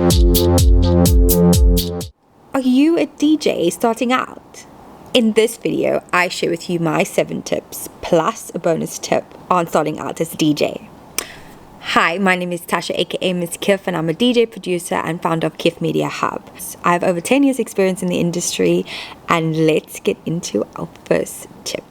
Are you a DJ starting out? In this video, I share with you my 7 tips plus a bonus tip on starting out as a DJ. Hi, my name is Tasha aka Miss Kiff, and I'm a DJ producer and founder of Kiff Media Hub. I have over 10 years experience in the industry, and let's get into our first tip.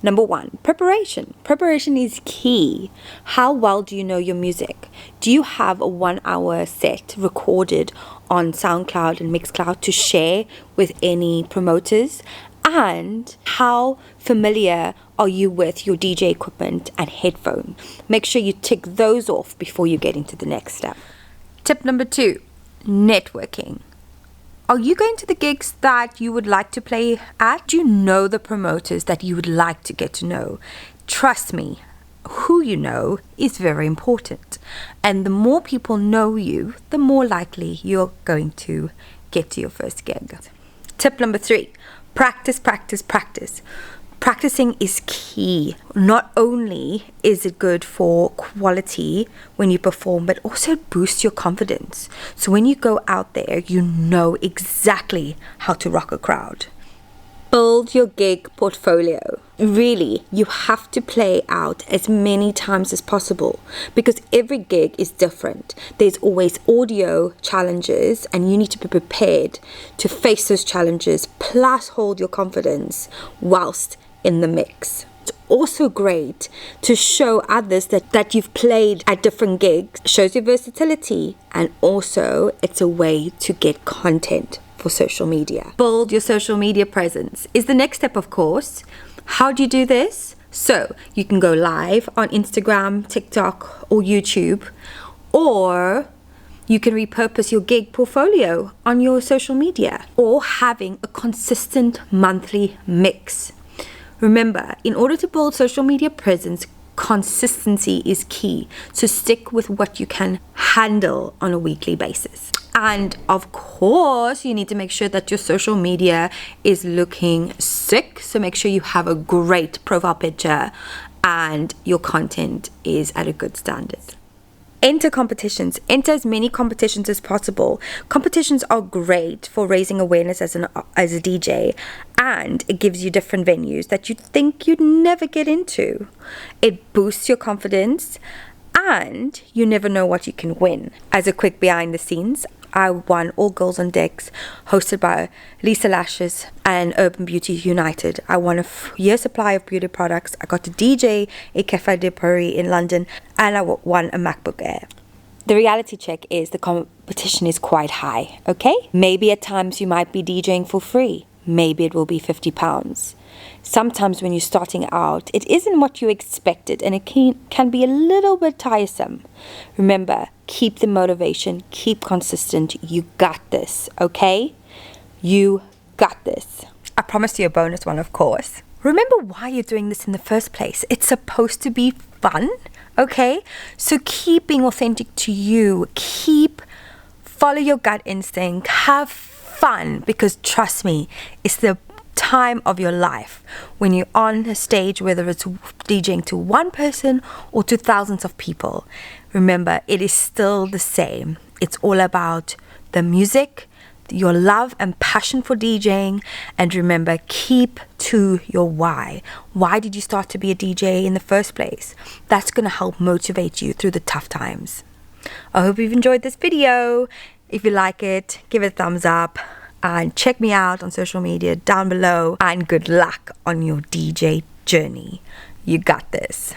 Number 1, preparation. Preparation is key. How well do you know your music? Do you have a 1-hour set recorded on SoundCloud and Mixcloud to share with any promoters? And how familiar are you with your DJ equipment and headphone? Make sure you tick those off before you get into the next step. Tip number 2, networking. Are you going to the gigs that you would like to play at? Do you know the promoters that you would like to get to know? Trust me, who you know is very important. And the more people know you, the more likely you're going to get to your first gig. Tip number 3, practice, practice, practice. Practicing is key. Not only is it good for quality when you perform, but also boosts your confidence. So when you go out there, you know exactly how to rock a crowd. Build your gig portfolio. Really, you have to play out as many times as possible because every gig is different. There's always audio challenges, and you need to be prepared to face those challenges, plus hold your confidence whilst in the mix. It's also great to show others that you've played at different gigs. Shows your versatility, and also it's a way to get content for social media. Build your social media presence is the next step, of course. How do you do this? So you can go live on Instagram, TikTok, or YouTube, or you can repurpose your gig portfolio on your social media, or having a consistent monthly mix. Remember, in order to build social media presence, consistency is key. So stick with what you can handle on a weekly basis. And of course, you need to make sure that your social media is looking sick. So make sure you have a great profile picture and your content is at a good standard. Enter competitions. Enter as many competitions as possible. Competitions are great for raising awareness as a DJ, and it gives you different venues that you think you'd never get into. It boosts your confidence, and you never know what you can win. As a quick behind the scenes, I won All Girls on Decks, hosted by Lisa Lashes and Urban Beauty United. I won a year supply of beauty products. I got to DJ a Cafe de Paris in London, and I won a MacBook Air. The reality check is the competition is quite high, okay? Maybe at times you might be DJing for free. Maybe it will be £50. Sometimes when you're starting out, it isn't what you expected, and it can be a little bit tiresome. Remember, keep the motivation, keep consistent. You got this, okay? You got this. I promised you a bonus one, of course. Remember why you're doing this in the first place. It's supposed to be fun, okay? So keep being authentic to you. Follow your gut instinct. Have fun, because trust me, it's the time of your life when you're on a stage, whether it's DJing to one person or to thousands of people. Remember, it is still the same. It's all about the music, your love and passion for DJing, and remember, keep to your why. Why did you start to be a DJ in the first place? That's going to help motivate you through the tough times. I hope you've enjoyed this video. If you like it, give it a thumbs up. And check me out on social media down below. And good luck on your DJ journey. You got this.